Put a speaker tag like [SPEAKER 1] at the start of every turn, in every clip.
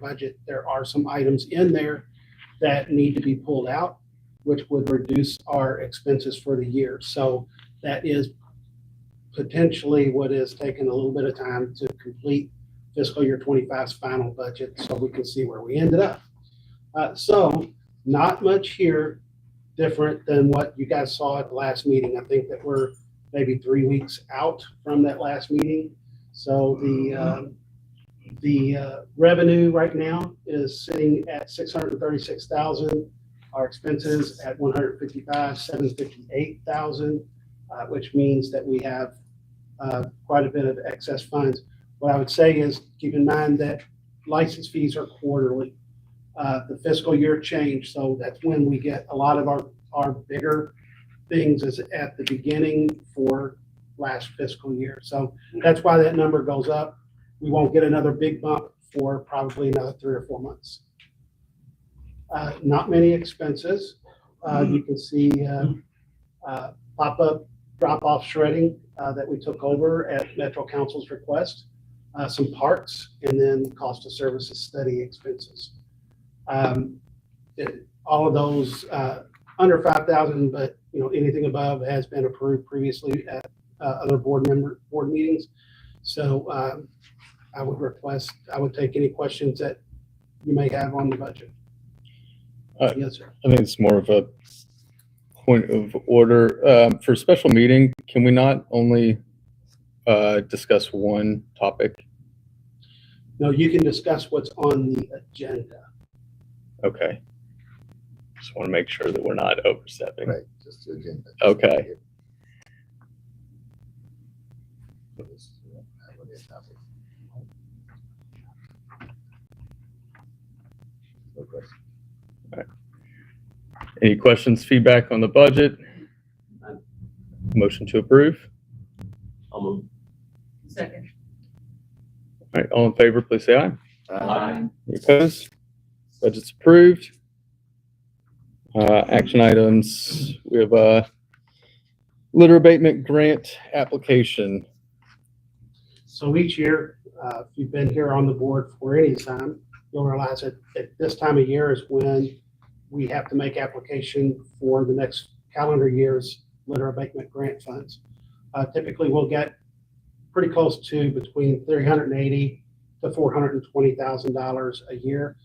[SPEAKER 1] budget, there are some items in there that need to be pulled out, which would reduce our expenses for the year. So that is potentially what is taking a little bit of time to complete fiscal year 25's final budget so we can see where we ended up. So not much here different than what you guys saw at the last meeting. I think that we're maybe 3 weeks out from that last meeting. So the revenue right now is sitting at 636,000. Our expenses at 155,758,000, which means that we have quite a bit of excess funds. What I would say is keep in mind that license fees are quarterly. The fiscal year change, so that's when we get a lot of our bigger things is at the beginning for last fiscal year. So that's why that number goes up. We won't get another big bump for probably another 3 or 4 months. Not many expenses. You can see pop-up drop-off shredding that we took over at Metro Council's request, some parts, and then cost of services study expenses. All of those under 5,000, but anything above has been approved previously at other board meetings. So I would take any questions that you may have on the budget. Yes, sir.
[SPEAKER 2] I think it's more of a point of order. For special meeting, can we not only discuss one topic?
[SPEAKER 1] No, you can discuss what's on the agenda.
[SPEAKER 2] Okay. Just want to make sure that we're not overstepping.
[SPEAKER 3] Right, just the agenda.
[SPEAKER 2] Okay.
[SPEAKER 3] No question.
[SPEAKER 2] Any questions, feedback on the budget? Motion to approve?
[SPEAKER 4] I'll move.
[SPEAKER 5] Second.
[SPEAKER 2] All right, all in favor, please say aye.
[SPEAKER 4] Aye.
[SPEAKER 2] Any opposed? Budget's approved. Action items, we have a litter abatement grant application.
[SPEAKER 1] So each year, if you've been here on the board for any time, you'll realize that at this time of year is when we have to make application for the next calendar year's litter abatement grant funds. Typically, we'll get pretty close to between $380,000 to $420,000 a year.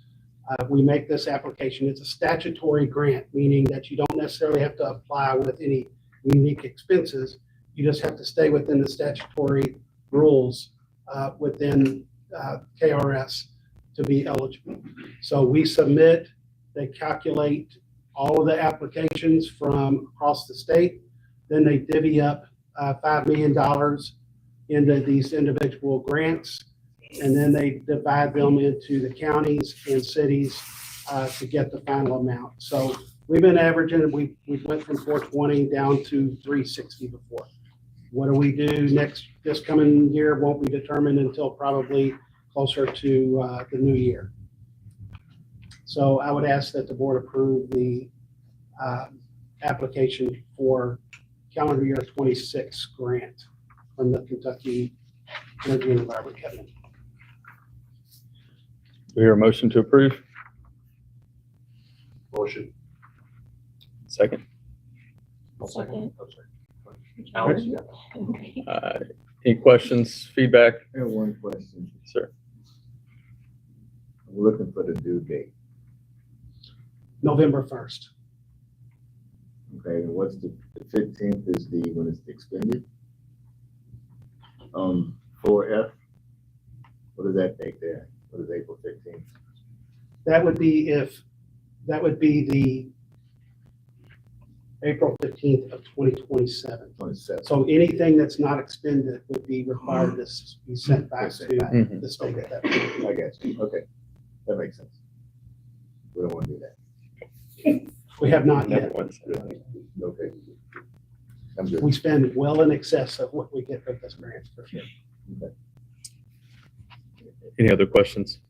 [SPEAKER 1] We make this application. It's a statutory grant, meaning that you don't necessarily have to apply with any unique expenses. You just have to stay within the statutory rules within KRS to be eligible. So we submit, they calculate all of the applications from across the state. Then they divvy up $5 million into these individual grants. And then they divide them into the counties and cities to get the final amount. So we've been averaging, we went from 420 down to 360 before. What do we do this coming year won't be determined until probably closer to the new year. So I would ask that the board approve the application for calendar year 26 grant from the Kentucky Energy and Environment Cabinet.
[SPEAKER 2] We hear a motion to approve.
[SPEAKER 4] Motion.
[SPEAKER 2] Second.
[SPEAKER 5] Second.
[SPEAKER 4] Alex, yeah.
[SPEAKER 2] Any questions, feedback?
[SPEAKER 3] I have one question.
[SPEAKER 2] Sir.
[SPEAKER 3] I'm looking for the due date.
[SPEAKER 1] November 1st.
[SPEAKER 3] Okay, and what's the 15th is when it's expended? 4F, what does that take there? What is April 15th?
[SPEAKER 1] That would be the April 15th of 2027.
[SPEAKER 3] 27.
[SPEAKER 1] So anything that's not expended would be required to be sent back to
[SPEAKER 2] Mhm.
[SPEAKER 1] the state at that point.
[SPEAKER 3] I got you. Okay, that makes sense. We don't want to do that.
[SPEAKER 1] We have not
[SPEAKER 2] Never
[SPEAKER 1] yet.
[SPEAKER 2] once.
[SPEAKER 3] Okay. I'm good.
[SPEAKER 1] We spend well in excess of what we get from this grant for sure.
[SPEAKER 2] Any other questions?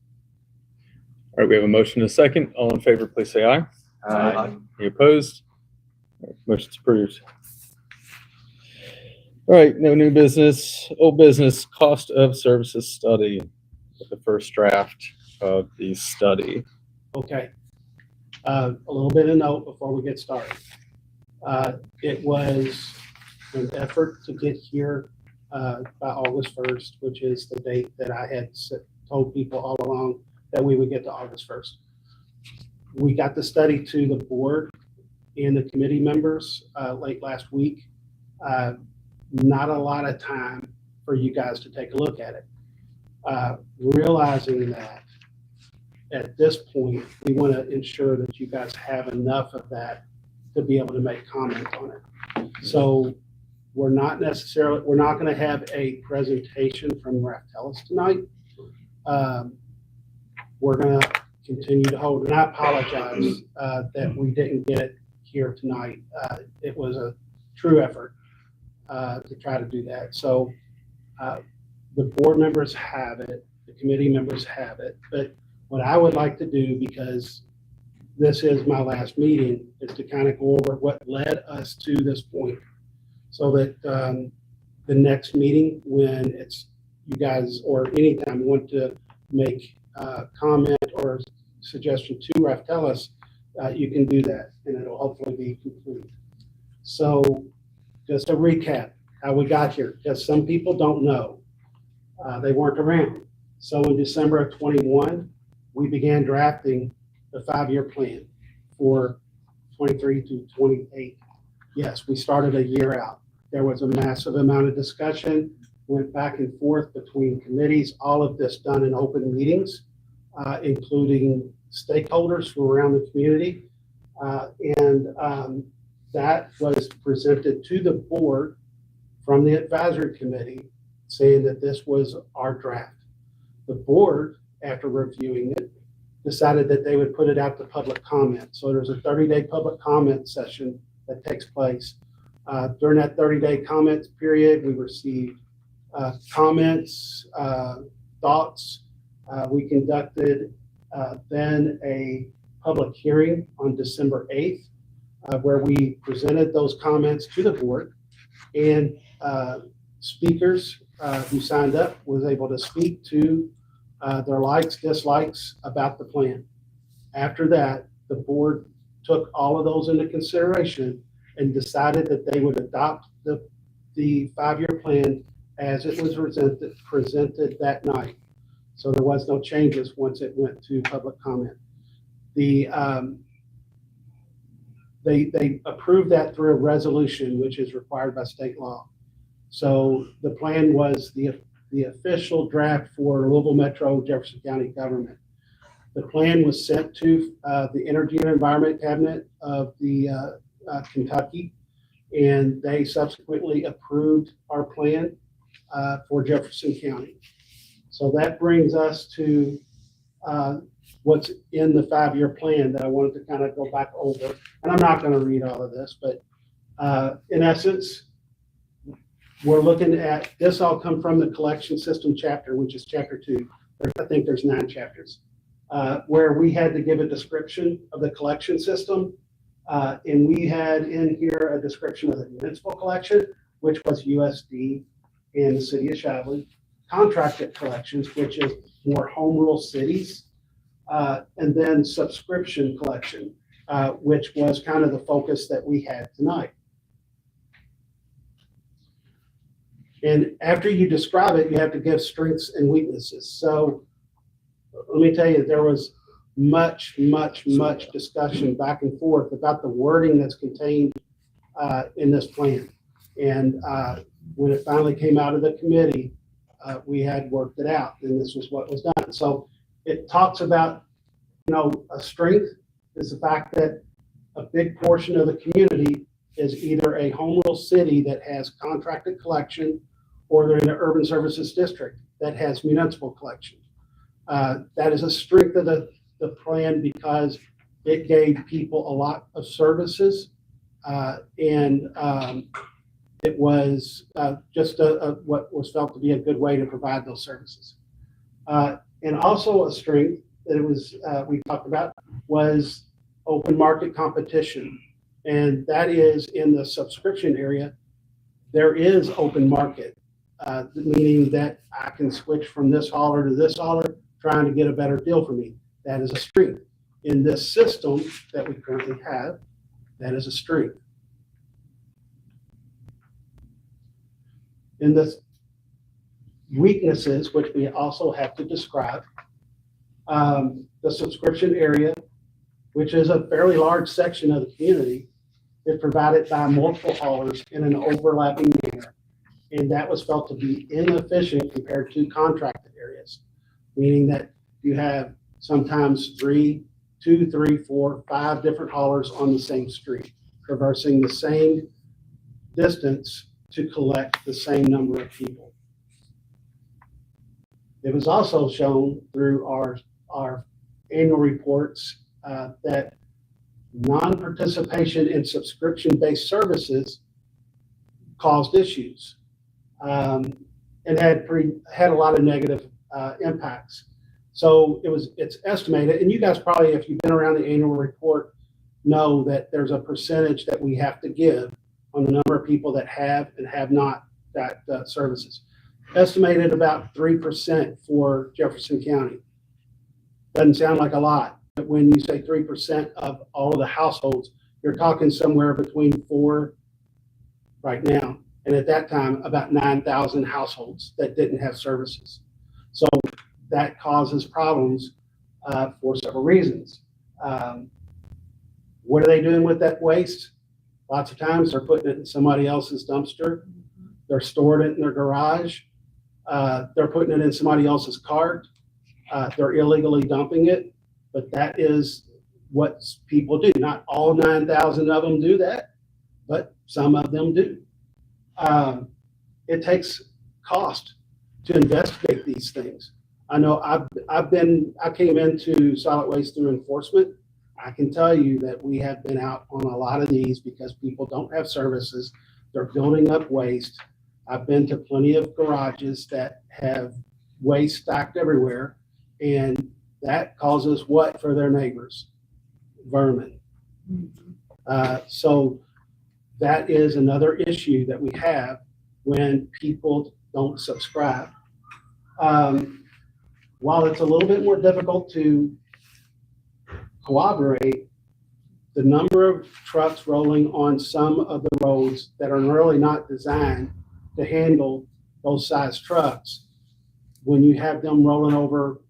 [SPEAKER 2] All right, we have a motion and a second. All in favor, please say aye.
[SPEAKER 4] Aye.
[SPEAKER 2] Any opposed? All right, motion's approved. All right, no new business. Old business, cost of services study with the first draft. of the study.
[SPEAKER 1] Okay. A little bit of note before we get started. It was an effort to get here by August 1st, which is the date that I had told people all along that we would get to August 1st. We got the study to the board and the committee members late last week. Not a lot of time for you guys to take a look at it. Realizing that at this point, we want to ensure that you guys have enough of that to be able to make comment on it. So we're not going to have a presentation from Raftelis tonight. We're going to continue to hold, and I apologize that we didn't get it here tonight. It was a true effort to try to do that. So the board members have it, the committee members have it, but what I would like to do, because this is my last meeting, is to kind of go over what led us to this point, so that the next meeting, when it's you guys, or anytime you want to make comment or suggestion to Raftelis, you can do that, and it'll hopefully be complete. So just a recap, how we got here, because some people don't know. They weren't around. So in December of 21, we began drafting the 5-year plan for 23 to 28. Yes, we started a year out. There was a massive amount of discussion, went back and forth between committees, all of this done in open meetings, including stakeholders from around the community. That was presented to the board from the advisory committee, saying that this was our draft. The board, after reviewing it, decided that they would put it out to public comment. So there's a 30-day public comment session that takes place. During that 30-day comment period, we received comments, thoughts. We conducted then a public hearing on December 8th, where we presented those comments to the board, and speakers who signed up was able to speak to their likes, dislikes about the plan. After that, the board took all of those into consideration and decided that they would adopt the 5-year plan as it was presented that night. So there was no changes once it went to public comment. They approved that through a resolution, which is required by state law. So the plan was the official draft for Louisville Metro Jefferson County government. The plan was sent to the Energy and Environment Cabinet of the Kentucky, and they subsequently approved our plan for Jefferson County. So that brings us to what's in the 5-year plan that I wanted to kind of go back over. And I'm not going to read all of this, but in essence, we're looking at, this all come from the collection system chapter, which is chapter 2. I think there's 9 chapters, where we had to give a description of the collection system. And we had in here a description of the municipal collection, which was USD and the city of Shively, contracted collections, which is more home rule cities, and then subscription collection, which was kind of the focus that we had tonight. And after you describe it, you have to give strengths and weaknesses. So let me tell you, there was much discussion back and forth about the wording that's contained in this plan. And when it finally came out of the committee, we had worked it out, and this was what was done. So it talks about, a strength is the fact that a big portion of the community is either a home rule city that has contracted collection, or they're in an urban services district that has municipal collection. That is a strength of the plan because it gave people a lot of services, and it was just what was felt to be a good way to provide those services. And also a strength that it was we talked about was open market competition, and that is in the subscription area. There is open market, meaning that I can switch from this hauler to this hauler, trying to get a better deal for me. That is a strength. In this system that we currently have, that is a strength. In the weaknesses, which we also have to describe, the subscription area, which is a fairly large section of the community, is provided by multiple haulers in an overlapping manner. And that was felt to be inefficient compared to contracted areas, meaning that you have sometimes 2, 3, 4, 5 different haulers on the same street, traversing the same distance to collect the same number of people. It was also shown through our annual reports that non-participation in subscription-based services caused issues and had a lot of negative impacts. So it's estimated, and you guys probably, if you've been around the annual report, know that there's a percentage that we have to give on the number of people that have and have not got services. Estimated about 3% for Jefferson County. Doesn't sound like a lot, but when you say 3% of all of the households, you're talking somewhere between 4 right now, and at that time, about 9,000 households that didn't have services. So that causes problems for several reasons. What are they doing with that waste? Lots of times they're putting it in somebody else's dumpster. They're storing it in their garage. They're putting it in somebody else's cart. They're illegally dumping it, but that is what people do. Not all 9,000 of them do that, but some of them do. It takes cost to investigate these things. I know I came into solid waste through enforcement. I can tell you that we have been out on a lot of these because people don't have services. They're building up waste. I've been to plenty of garages that have waste stacked everywhere, and that causes what for their neighbors? Vermin. So that is another issue that we have when people don't subscribe. While it's a little bit more difficult to corroborate, the number of trucks rolling on some of the roads that are really not designed to handle those size trucks, when you have them rolling over,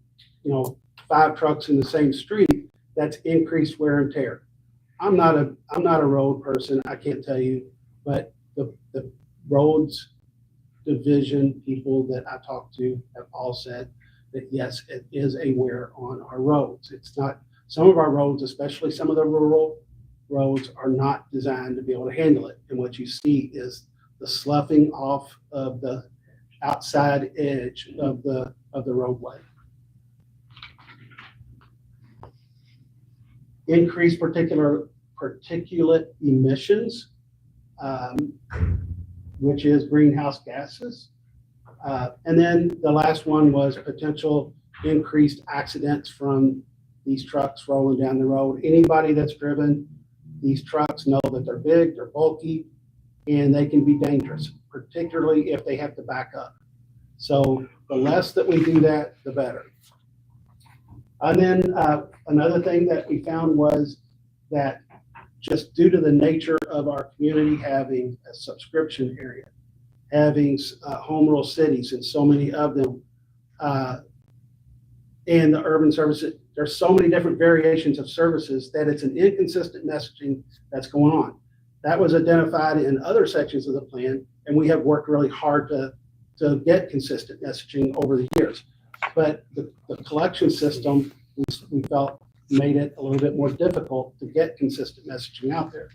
[SPEAKER 1] 5 trucks in the same street, that's increased wear and tear. I'm not a road person, I can't tell you, but the roads division people that I talked to have all said that yes, it is a wear on our roads. It's not, some of our roads, especially some of the rural roads, are not designed to be able to handle it. And what you see is the sloughing off of the outside edge of the roadway. Increased particulate emissions, which is greenhouse gases. And then the last one was potential increased accidents from these trucks rolling down the road. Anybody that's driven these trucks know that they're big, they're bulky, and they can be dangerous, particularly if they have to back up. So the less that we do that, the better. And then another thing that we found was that just due to the nature of our community having a subscription area, having home rule cities and so many of them, and the urban services, there's so many different variations of services that it's an inconsistent messaging that's going on. That was identified in other sections of the plan, and we have worked really hard to get consistent messaging over the years. But the collection system, we felt, made it a little bit more difficult to get consistent messaging out there.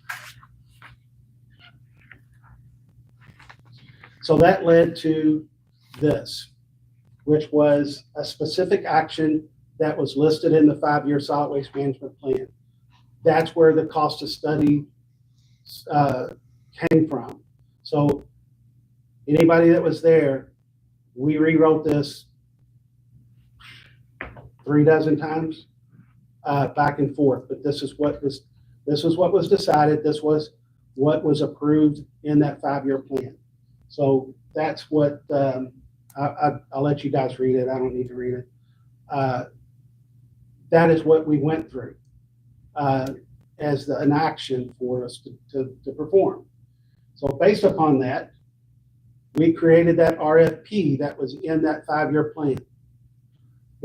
[SPEAKER 1] So that led to this, which was a specific action that was listed in the 5-year solid waste management plan. That's where the cost of study came from. So anybody that was there, we rewrote this 3 dozen times, back and forth. But this is what was decided. This was what was approved in that 5-year plan. So that's what I'll let you guys read it. I don't need to read it. That is what we went through as an action for us to perform. So based upon that, we created that RFP that was in that 5-year plan.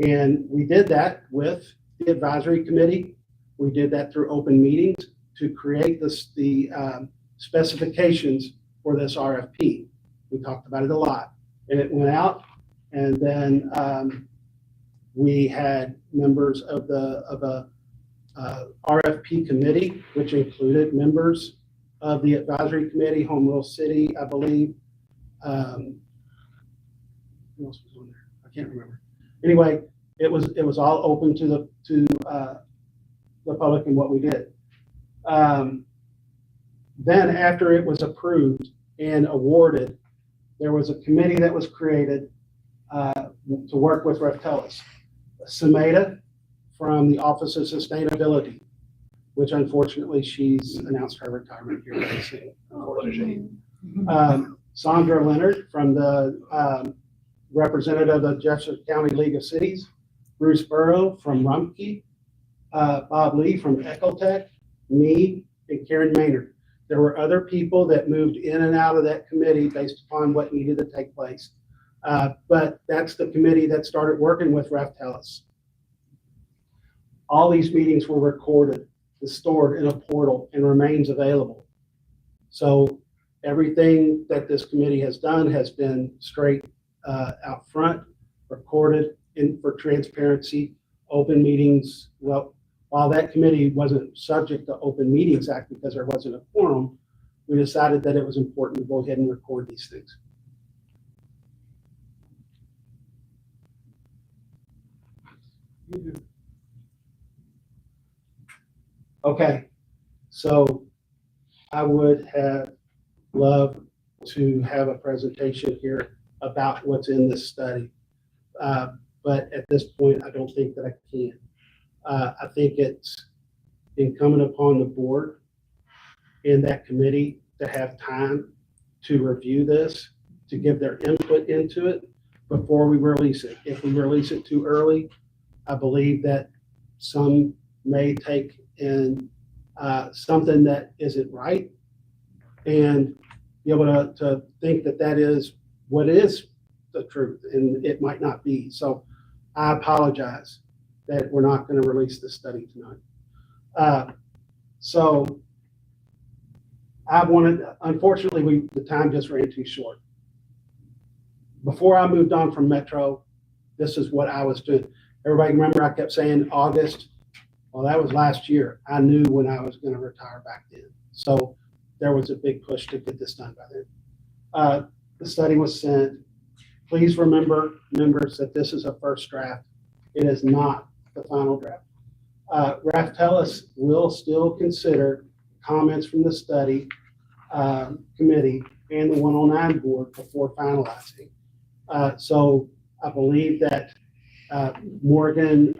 [SPEAKER 1] And we did that with the advisory committee. We did that through open meetings to create the specifications for this RFP. We talked about it a lot. And it went out, and then we had members of a RFP committee, which included members of the advisory committee, Home Rule City, I believe. Who else was on there? I can't remember. Anyway, it was all open to the public and what we did. Then after it was approved and awarded, there was a committee that was created to work with Raftelis. Sameda from the Office of Sustainability, which unfortunately she's announced her retirement here very soon, unfortunately. Sandra Leonard from the representative of Jefferson County League of Cities, Bruce Burrow from Rumpke, Bob Lee from Ecotech, me, and Karen Maynard. There were other people that moved in and out of that committee based upon what needed to take place. But that's the committee that started working with Raftelis. All these meetings were recorded and stored in a portal and remains available. So everything that this committee has done has been straight out front, recorded for transparency, open meetings. Well, while that committee wasn't subject to Open Meetings Act because there wasn't a quorum, we decided that it was important to go ahead and record these things. Okay, so I would have loved to have a presentation here about what's in this study. But at this point, I don't think that I can. I think it's incumbent upon the board and that committee to have time to review this, to give their input into it before we release it. If we release it too early, I believe that some may take in something that isn't right and be able to think that that is what is the truth, and it might not be. So I apologize that we're not going to release this study tonight. So I wanted, unfortunately, the time just ran too short. Before I moved on from Metro, this is what I was doing. Everybody remember I kept saying August? Well, that was last year. I knew when I was going to retire back then. So there was a big push to get this done by then. The study was sent. Please remember, members, that this is a first draft. It is not the final draft. Raftelis will still consider comments from the study committee and the 109 board before finalizing. So I believe that Morgan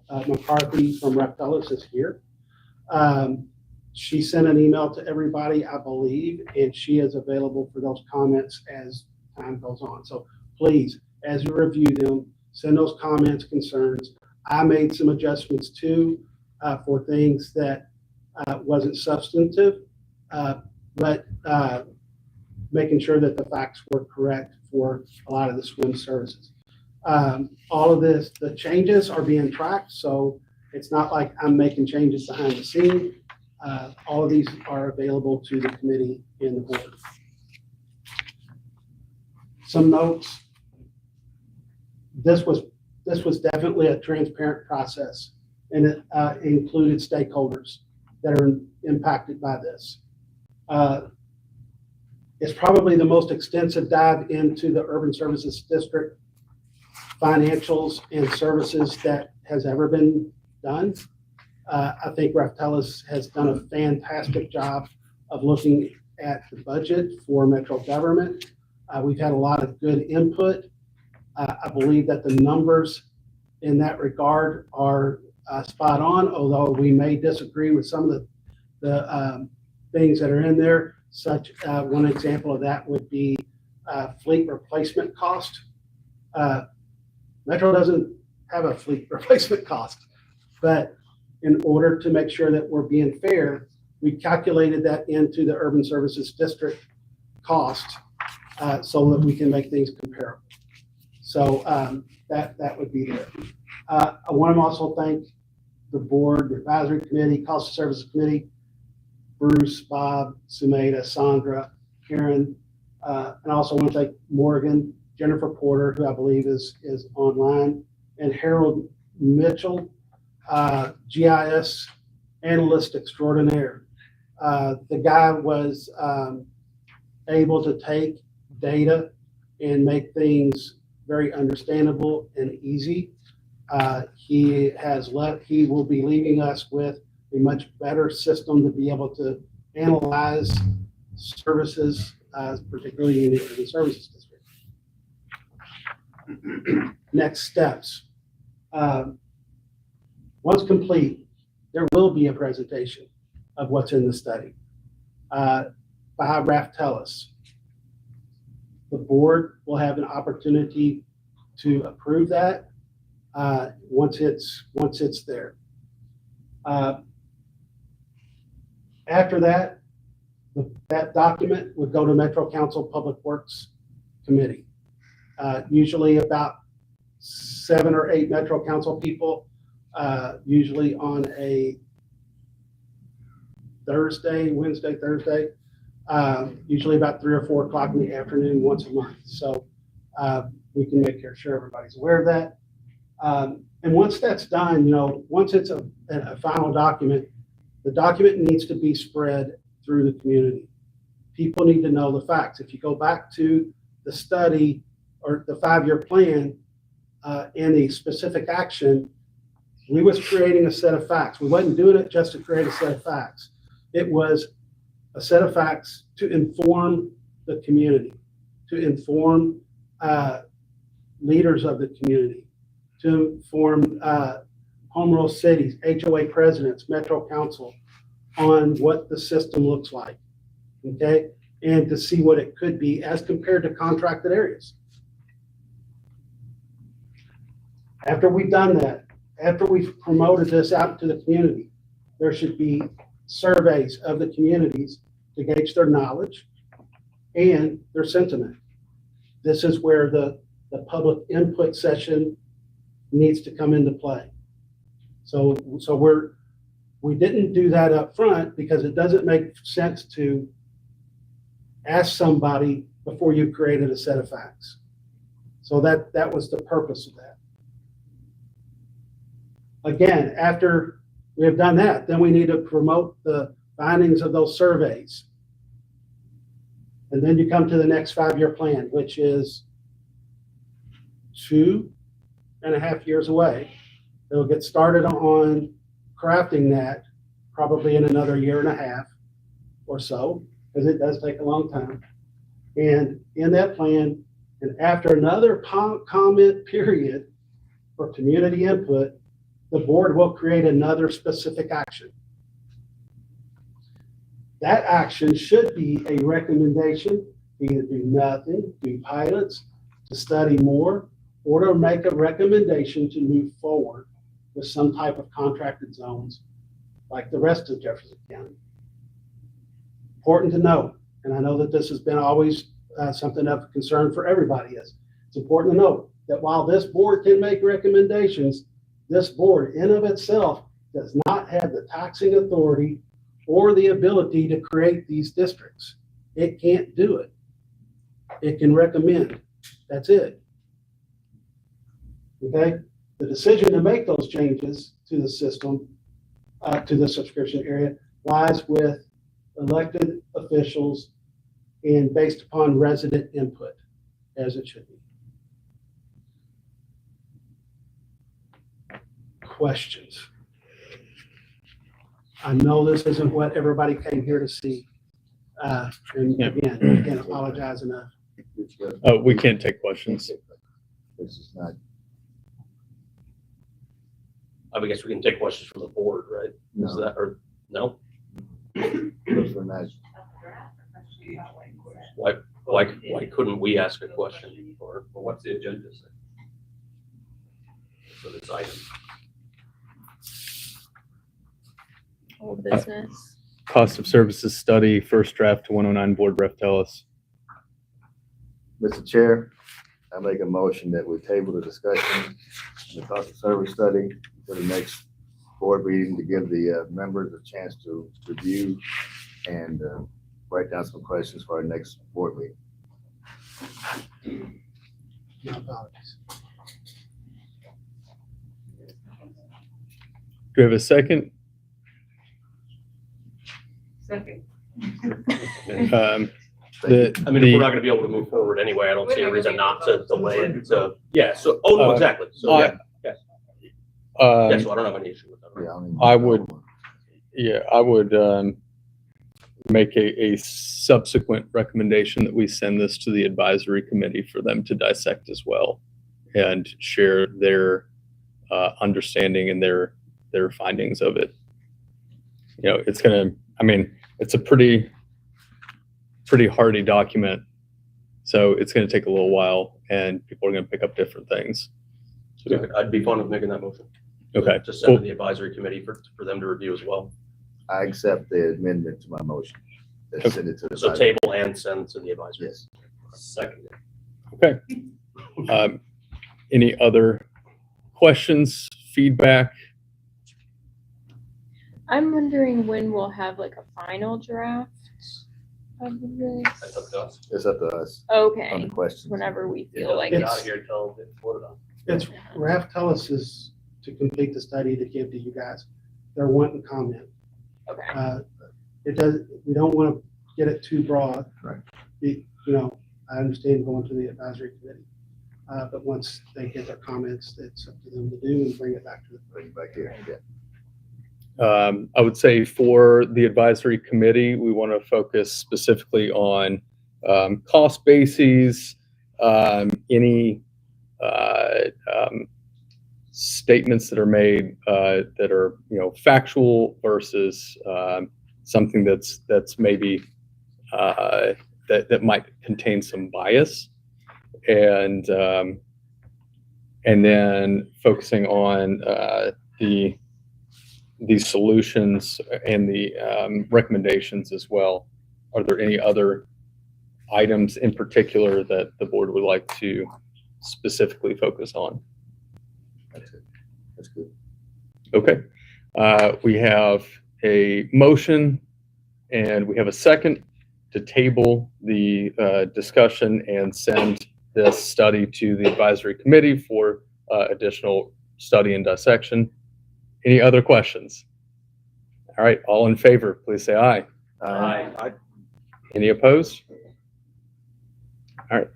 [SPEAKER 1] McCarthy from Raftelis is here. She sent an email to everybody, I believe, and she is available for those comments as time goes on. So please, as you review them, send those comments, concerns. I made some adjustments too for things that wasn't substantive, but making sure that the facts were correct for a lot of the swim services. All of this, the changes are being tracked, so it's not like I'm making changes behind the scene. All of these are available to the committee and the board. Some notes. This was definitely a transparent process, and it included stakeholders that are impacted by this. It's probably the most extensive dive into the Urban Services District financials and services that has ever been done. I think Raftelis has done a fantastic job of looking at the budget for Metro government. We've had a lot of good input. I believe that the numbers in that regard are spot on, although we may disagree with some of the things that are in there. Such one example of that would be fleet replacement cost. Metro doesn't have a fleet replacement cost. But in order to make sure that we're being fair, we calculated that into the urban services district cost so that we can make things comparable. So that would be there. I want to also thank the board, the advisory committee, cost of services committee, Bruce, Bob, Sumeda, Sandra, Karen, and I also want to thank Morgan, Jennifer Porter, who I believe is online, and Harold Mitchell, GIS analyst extraordinaire. The guy was able to take data and make things very understandable and easy. He will be leaving us with a much better system to be able to analyze services, particularly in the urban services district. Next steps. Once complete, there will be a presentation of what's in the study by Raftelis. The board will have an opportunity to approve that once it's there. After that, that document would go to Metro Council Public Works Committee. Usually about 7 or 8 Metro Council people, usually on a Wednesday, Thursday, usually about 3 or 4 o'clock in the afternoon once a month. So we can make sure everybody's aware of that. And once that's done, once it's a final document, the document needs to be spread through the community. People need to know the facts. If you go back to the study or the 5-year plan and the specific action, we was creating a set of facts. We wasn't doing it just to create a set of facts. It was a set of facts to inform the community, to inform leaders of the community, to inform home rule cities, HOA presidents, Metro Council on what the system looks like, okay? And to see what it could be as compared to contracted areas. After we've done that, after we've promoted this out to the community, there should be surveys of the communities to gauge their knowledge and their sentiment. This is where the public input session needs to come into play. So we didn't do that up front because it doesn't make sense to ask somebody before you created a set of facts. So that was the purpose of that. Again, after we have done that, then we need to promote the findings of those surveys. And then you come to the next 5-year plan, which is 2.5 years away. It'll get started on crafting that probably in another 1.5 years or so, because it does take a long time. And in that plan, and after another comment period for community input, the board will create another specific action. That action should be a recommendation, either do nothing, do pilots, to study more, or to make a recommendation to move forward with some type of contracted zones like the rest of Jefferson County. Important to note, and I know that this has been always something of concern for everybody is, it's important to note that while this board can make recommendations, this board in of itself does not have the taxing authority or the ability to create these districts. It can't do it. It can recommend. That's it. Okay? The decision to make those changes to the system, to the subscription area, lies with elected officials and based upon resident input, as it should be. Questions? I know this isn't what everybody came here to see. And again, I can't apologize enough.
[SPEAKER 2] We can't take questions.
[SPEAKER 3] This is not,
[SPEAKER 4] I guess we can take questions from the board, right? Is
[SPEAKER 3] no,
[SPEAKER 4] that, or, no?
[SPEAKER 3] those are not.
[SPEAKER 4] Why couldn't we ask a question? Or what's the agenda say? for this item.
[SPEAKER 5] Old business.
[SPEAKER 2] Cost of services study, first draft to 109 board Raftelis.
[SPEAKER 3] Mr. Chair, I make a motion that we table the discussion, on the cost of service study for the next board meeting to give the members a chance to review and write down some questions for our next board meeting.
[SPEAKER 1] My apologies.
[SPEAKER 2] Do we have a second?
[SPEAKER 5] Second.
[SPEAKER 2] The,
[SPEAKER 4] I mean, if we're not gonna be able to move forward anyway, I don't see a reason not to delay it, so, yeah, so, oh, no, exactly, so, yeah, yeah, so I don't have any issue with that.
[SPEAKER 3] Yeah, don't even-
[SPEAKER 2] I would make a subsequent recommendation that we send this to the advisory committee for them to dissect as well and share their understanding and their findings of it. You know, it's a pretty hardy document, so it's gonna take a little while and people are gonna pick up different things.
[SPEAKER 4] So I'd be fine with making that motion.
[SPEAKER 2] Okay,
[SPEAKER 4] Just send it to the advisory committee for them to review as well.
[SPEAKER 3] I accept the amendment to my motion. Let's send it to the.
[SPEAKER 4] So
[SPEAKER 3] advisory.
[SPEAKER 4] table and send to the advisory.
[SPEAKER 3] Yes.
[SPEAKER 4] Second.
[SPEAKER 2] Okay. Any other questions, feedback?
[SPEAKER 5] I'm wondering when we'll have like a final draft of
[SPEAKER 4] That's
[SPEAKER 5] this.
[SPEAKER 4] up to us.
[SPEAKER 3] It's up to us on the
[SPEAKER 5] Okay,
[SPEAKER 3] questions.
[SPEAKER 5] whenever we
[SPEAKER 4] It
[SPEAKER 5] feel like
[SPEAKER 4] doesn't
[SPEAKER 1] it's-
[SPEAKER 4] get out of here until it's voted on.
[SPEAKER 1] It's Raftelis is to complete the study to give to you guys. They're wanting comment.
[SPEAKER 5] Okay,
[SPEAKER 1] We don't want to get it too broad.
[SPEAKER 3] Right.
[SPEAKER 1] I understand going to the advisory committee. But once they get their comments, it's up to them to do and bring it back to the.
[SPEAKER 3] Bring it back here. Yeah.
[SPEAKER 2] I would say for the advisory committee, we want to focus specifically on cost bases, any statements that are made that are factual versus something that's maybe that might contain some bias, and then focusing on the solutions and the recommendations as well. Are there any other items in particular that the board would like to specifically focus on?
[SPEAKER 3] That's it. That's good.
[SPEAKER 2] Okay. We have a motion and we have a second to table the discussion and send this study to the advisory committee for additional study and dissection. Any other questions? All right, all in favor, please say aye.
[SPEAKER 4] Aye.
[SPEAKER 2] Any opposed? All right,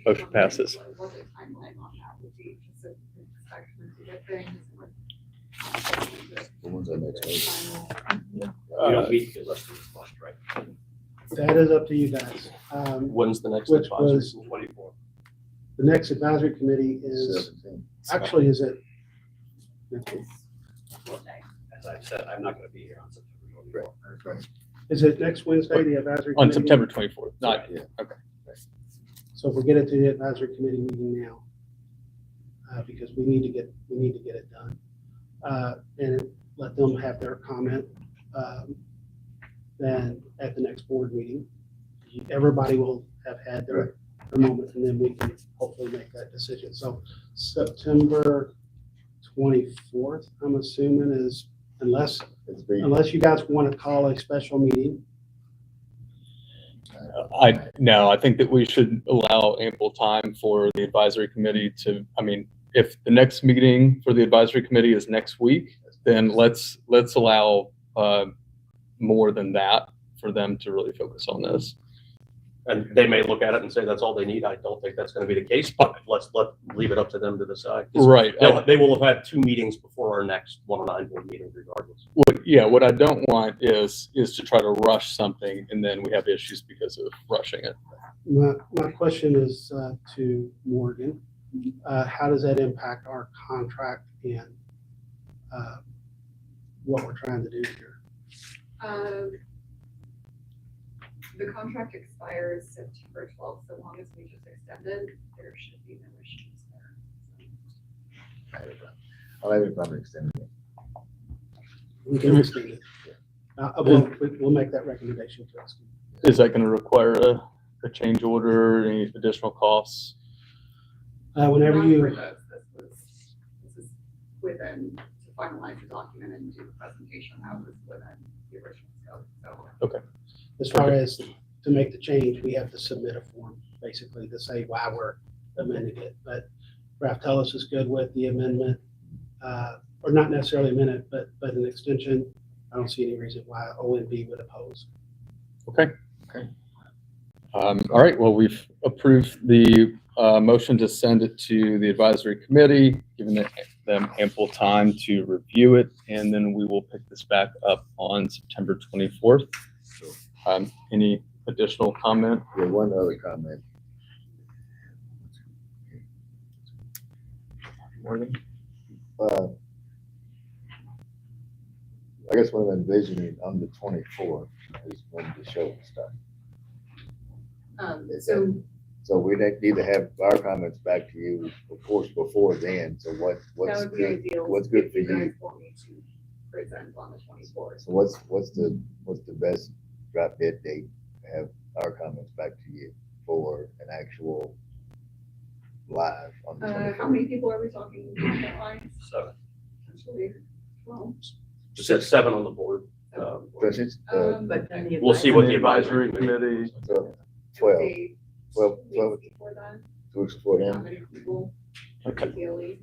[SPEAKER 2] motion passes.
[SPEAKER 6] What the timeline on that would be, just a inspection to get things.
[SPEAKER 3] The ones that next week.
[SPEAKER 4] You don't meet the rest of this month, right?
[SPEAKER 1] That is up to you guys.
[SPEAKER 4] When's the next
[SPEAKER 1] Which
[SPEAKER 4] advisory?
[SPEAKER 1] was-
[SPEAKER 4] 24.
[SPEAKER 1] The next advisory committee is,
[SPEAKER 3] 17.
[SPEAKER 1] actually, is it?
[SPEAKER 7] As I've said, I'm not going to be here on September 24th.
[SPEAKER 3] Right.
[SPEAKER 1] Is it next Wednesday, the advisory?
[SPEAKER 2] On
[SPEAKER 1] committee?
[SPEAKER 2] September 24th, not,
[SPEAKER 3] Yeah.
[SPEAKER 1] So if we get it to the advisory committee meeting now, because we need to get it done. And let them have their comment, then at the next board meeting, everybody will have had their moment, and then we can hopefully make that decision. So September 24th, I'm assuming is, unless you guys want to call a special meeting.
[SPEAKER 2] I think that we should allow ample time for the advisory committee to, if the next meeting for the advisory committee is next week, then let's allow more than that for them to really focus on this.
[SPEAKER 4] And they may look at it and say that's all they need. I don't think that's going to be the case, but leave it up to them to decide. 'Cause
[SPEAKER 2] Right.
[SPEAKER 4] They will have had 2 meetings before our next 109 board meeting regardless.
[SPEAKER 2] What I don't want is to try to rush something and then we have issues because of rushing it.
[SPEAKER 1] My question is to Morgan. How does that impact our contract and what we're trying to do here?
[SPEAKER 6] The contract expires September 12th, so long as we just extended, there should be no issues there.
[SPEAKER 3] I'll have it from extended.
[SPEAKER 1] We can extend it. We'll make that recommendation to us.
[SPEAKER 2] Is that gonna require a change order, any additional costs?
[SPEAKER 1] Whenever
[SPEAKER 6] Not
[SPEAKER 1] you,
[SPEAKER 6] for this is within, to finalize the document and do the presentation, that was within the original scope, so.
[SPEAKER 1] as far as to make the change, we have to submit a form, basically, to say why we're amending it. But Raftelis is good with the amendment, or not necessarily amendment, but an extension. I don't see any reason why ONB would oppose.
[SPEAKER 2] Okay. All right, well, we've approved the motion to send it to the advisory committee, giving them ample time to review it, and then we will pick this back up on September 24th. Any additional comment?
[SPEAKER 3] Yeah, one other comment.
[SPEAKER 2] Morgan?
[SPEAKER 3] I guess what I'm envisioning on the 24th is when the show starts. So we need to have our comments back to you, of course, before then. So
[SPEAKER 6] That
[SPEAKER 3] what's
[SPEAKER 6] would be
[SPEAKER 3] good?
[SPEAKER 6] ideal.
[SPEAKER 3] What's good for
[SPEAKER 6] if you
[SPEAKER 3] you?
[SPEAKER 6] guys want me to present on the 24th.
[SPEAKER 3] So what's the best drop dead date to have our comments back to you for an actual live on the 24th?
[SPEAKER 6] How many people are we talking about line?
[SPEAKER 4] 7.
[SPEAKER 6] Potentially 12.
[SPEAKER 4] Just said 7 on the board.
[SPEAKER 3] Because it's,
[SPEAKER 6] But then the
[SPEAKER 4] We'll see what the
[SPEAKER 2] Advisory
[SPEAKER 4] advisory committee.
[SPEAKER 3] so
[SPEAKER 6] I
[SPEAKER 3] 12,
[SPEAKER 6] would say
[SPEAKER 3] 12,
[SPEAKER 6] weeks
[SPEAKER 3] 12,
[SPEAKER 6] before that,
[SPEAKER 3] 2 weeks before
[SPEAKER 6] how
[SPEAKER 3] then.
[SPEAKER 6] many people
[SPEAKER 2] Okay.
[SPEAKER 6] ideally?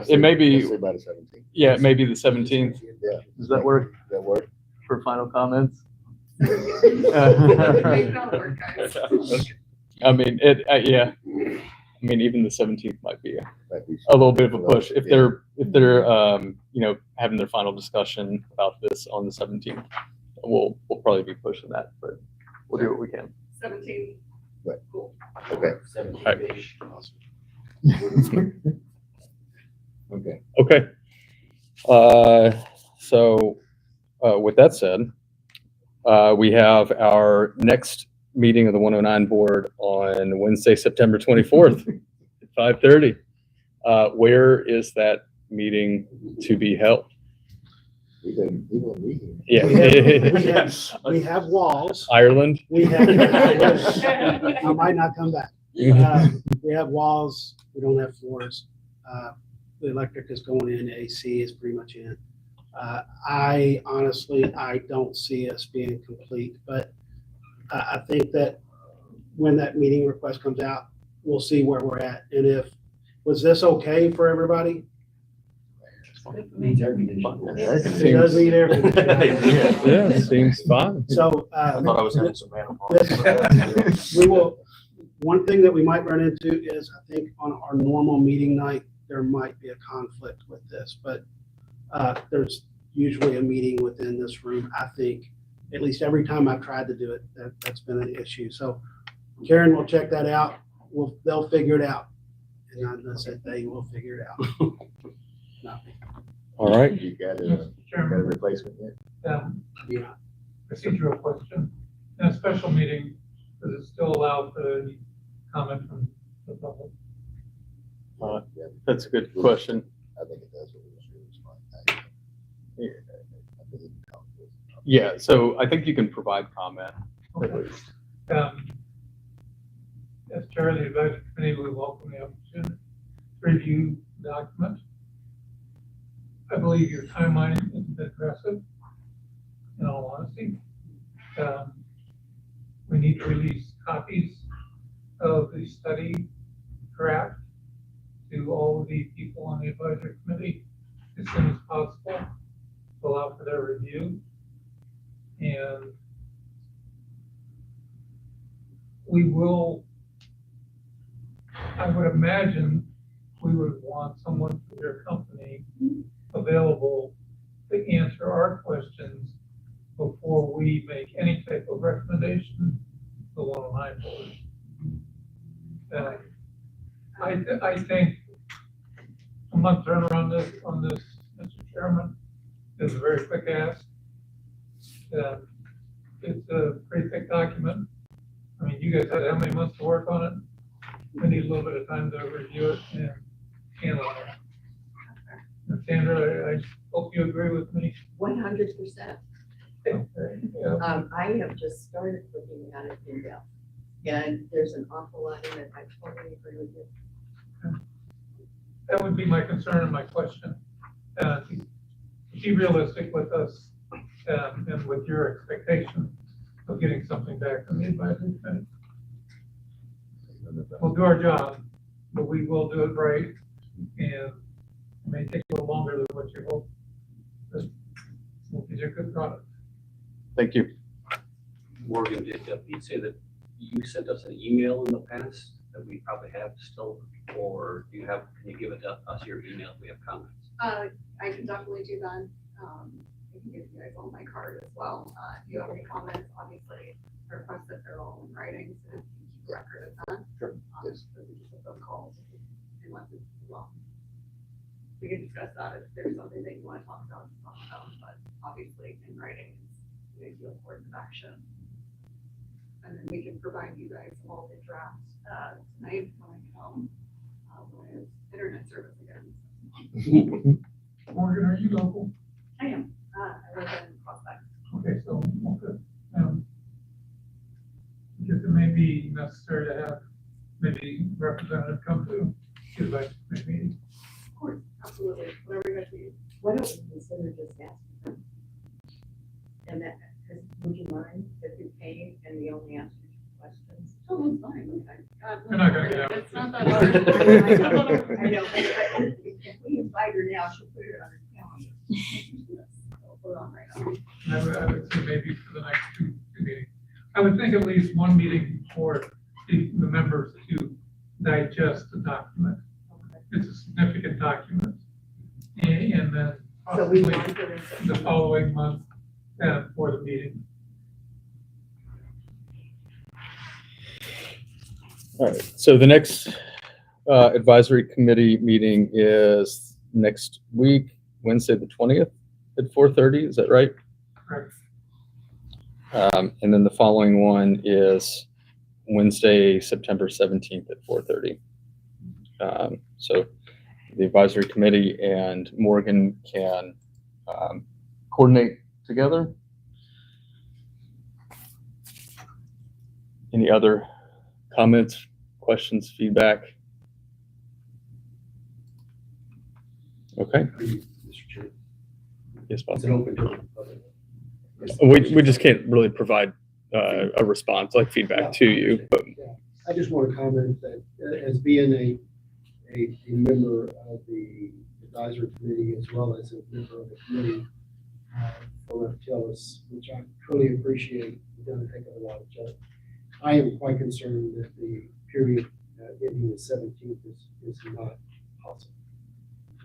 [SPEAKER 2] It may
[SPEAKER 3] Let's
[SPEAKER 2] be,
[SPEAKER 3] say by the 17th.
[SPEAKER 2] yeah, it may be the 17th.
[SPEAKER 3] Yeah.
[SPEAKER 2] Does that work
[SPEAKER 3] Does that work?
[SPEAKER 2] for final comments?
[SPEAKER 6] Make that work, guys.
[SPEAKER 2] I mean, yeah. I mean, even the 17th might be
[SPEAKER 3] Might be-
[SPEAKER 2] a little bit of a push if
[SPEAKER 3] Yeah.
[SPEAKER 2] they're having their final discussion about this on the 17th. We'll probably be pushing that, but we'll do what we can.
[SPEAKER 6] 17.
[SPEAKER 3] Right.
[SPEAKER 6] Cool.
[SPEAKER 3] Okay.
[SPEAKER 7] 17-ish.
[SPEAKER 3] Okay.
[SPEAKER 2] Okay. So with that said, we have our next meeting of the 109 board on Wednesday, September 24th at 5:30. Where is that meeting to be held?
[SPEAKER 3] We will be here.
[SPEAKER 2] Yeah.
[SPEAKER 1] We have walls.
[SPEAKER 2] Ireland.
[SPEAKER 1] We have, I might not come back. We have walls. We don't have floors. The electric is going in, AC is pretty much in. I honestly don't see us being complete, but I think that when that meeting request comes out, we'll see where we're at. And was this okay for everybody?
[SPEAKER 7] Means air conditioning.
[SPEAKER 1] It does need air conditioning.
[SPEAKER 2] Yeah, seems fine.
[SPEAKER 1] So,
[SPEAKER 4] I thought I was having some man.
[SPEAKER 1] we will, one thing that we might run into is, I think on our normal meeting night, there might be a conflict with this, but there's usually a meeting within this room. I think, at least every time I've tried to do it, that's been an issue. So Karen will check that out. They'll figure it out. And I said they will figure it out. Not me.
[SPEAKER 2] All right.
[SPEAKER 3] You got a replacement yet?
[SPEAKER 1] Yeah.
[SPEAKER 8] Procedural question. In a special meeting, does it still allow for any comment from the public?
[SPEAKER 3] Yeah,
[SPEAKER 2] That's a good question.
[SPEAKER 3] I think it does. It's fine.
[SPEAKER 2] Yeah.
[SPEAKER 3] I think it counts.
[SPEAKER 2] Yeah, so I think you can provide comment.
[SPEAKER 8] Okay. As chair of the advisory committee, we welcome the opportunity to review the document. I believe your timeline is aggressive, in all honesty. We need to release copies of the study draft to all of the people on the advisory committee as soon as possible, to allow for their review. And we will, I would imagine, we would want someone from your company available to answer our questions before we make any type of recommendation to the 109 board. I think a month turnaround on this, Mr. Chairman, is a very quick ask. It's a pretty thick document. I mean, you guys had how many months to work on it? We need a little bit of time to review it and analyze it. Sandra, I hope you agree with me.
[SPEAKER 9] 100%.
[SPEAKER 8] Okay, yeah.
[SPEAKER 9] I have just started looking at it in depth, and there's an awful lot in it. I totally agree with you.
[SPEAKER 8] That would be my concern and my question. To be realistic with us, and with your expectation of getting something back from the advisory committee. We'll do our job, but we will do it right, and it may take a little longer than what you hope. But we'll get you a good product.
[SPEAKER 2] Thank you.
[SPEAKER 7] Morgan, did Pete say that you sent us an email in the past that we probably have still, or do you have, can you give it to us your email if we have comments?
[SPEAKER 6] I can definitely do that. I can give you guys all my card as well. If you have any comments, obviously, I request that they're all in writing, so you can keep record of that.
[SPEAKER 3] Sure.
[SPEAKER 6] Yes. So we just have phone calls and let them, well, we can discuss that if there's something that you want to talk about, but obviously in writing, it's an ideal course of action. And then we can provide you guys all the drafts, tonight when I get home, when I have internet service again.
[SPEAKER 8] Morgan, are you local?
[SPEAKER 6] I am, I live in Prospect.
[SPEAKER 8] Okay, so, okay. Because it may be necessary to have maybe representative come to the advisory committee meeting.
[SPEAKER 6] Of course, absolutely, whatever you guys need.
[SPEAKER 9] Why don't we consider just asking them? And that, because would you mind if you're paying and we only answer questions?
[SPEAKER 6] Oh, that's fine, okay.
[SPEAKER 8] You're not gonna get out.
[SPEAKER 6] It's not that hard. It's not that hard.
[SPEAKER 9] I know, but if we invite her now, she'll put it on her calendar.
[SPEAKER 6] Yes, I'll put it on right now.
[SPEAKER 8] And I would say maybe for the next two meetings. I would think at least one meeting for the members to digest the document. It's a significant document. And then
[SPEAKER 9] So we
[SPEAKER 8] possibly
[SPEAKER 9] want her in
[SPEAKER 8] the following month for the meeting.
[SPEAKER 2] All right, so the next advisory committee meeting is next week, Wednesday, the 20th at 4:30, is that right?
[SPEAKER 8] Correct.
[SPEAKER 2] And then the following one is Wednesday, September 17th at 4:30. So the advisory committee and Morgan can coordinate together. Any other comments, questions, feedback? Okay.
[SPEAKER 7] Mr. Chair,
[SPEAKER 2] Yes, Bob.
[SPEAKER 7] is it open to the public?
[SPEAKER 2] We just can't really provide a response, like feedback to you, but
[SPEAKER 10] I just want to comment that as being a member of the advisory committee as well as a member of the committee for Raftelis, which I truly appreciate, you've done a heck of a lot of job. I am quite concerned that the period ending the 17th is not possible.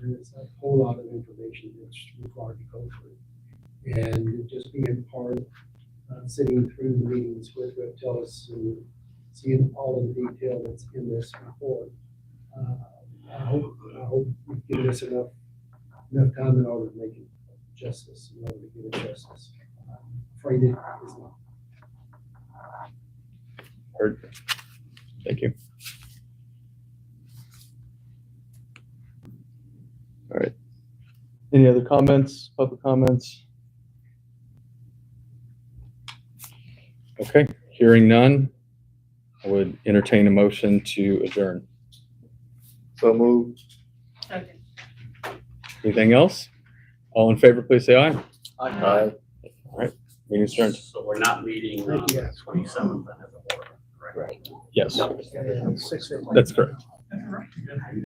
[SPEAKER 10] There's a whole lot of information that's required to go through. And just being part, sitting through the meetings with Raftelis and seeing all of the detail that's in this report, I hope we've given us enough time in order to make it justice, in order to give it justice. I'm afraid it is not.
[SPEAKER 2] heard. Thank you. All right. Any other comments, public comments? Okay, hearing none, I would entertain a motion to adjourn.
[SPEAKER 3] So moved.
[SPEAKER 2] Anything else? All in favor, please say aye.
[SPEAKER 3] Aye.
[SPEAKER 2] All right, meeting adjourned.
[SPEAKER 7] So we're not meeting on
[SPEAKER 10] Thank you.
[SPEAKER 7] the 27th then as a board, correct?
[SPEAKER 2] Yes,
[SPEAKER 1] And 6:50.
[SPEAKER 2] that's correct.
[SPEAKER 8] All right.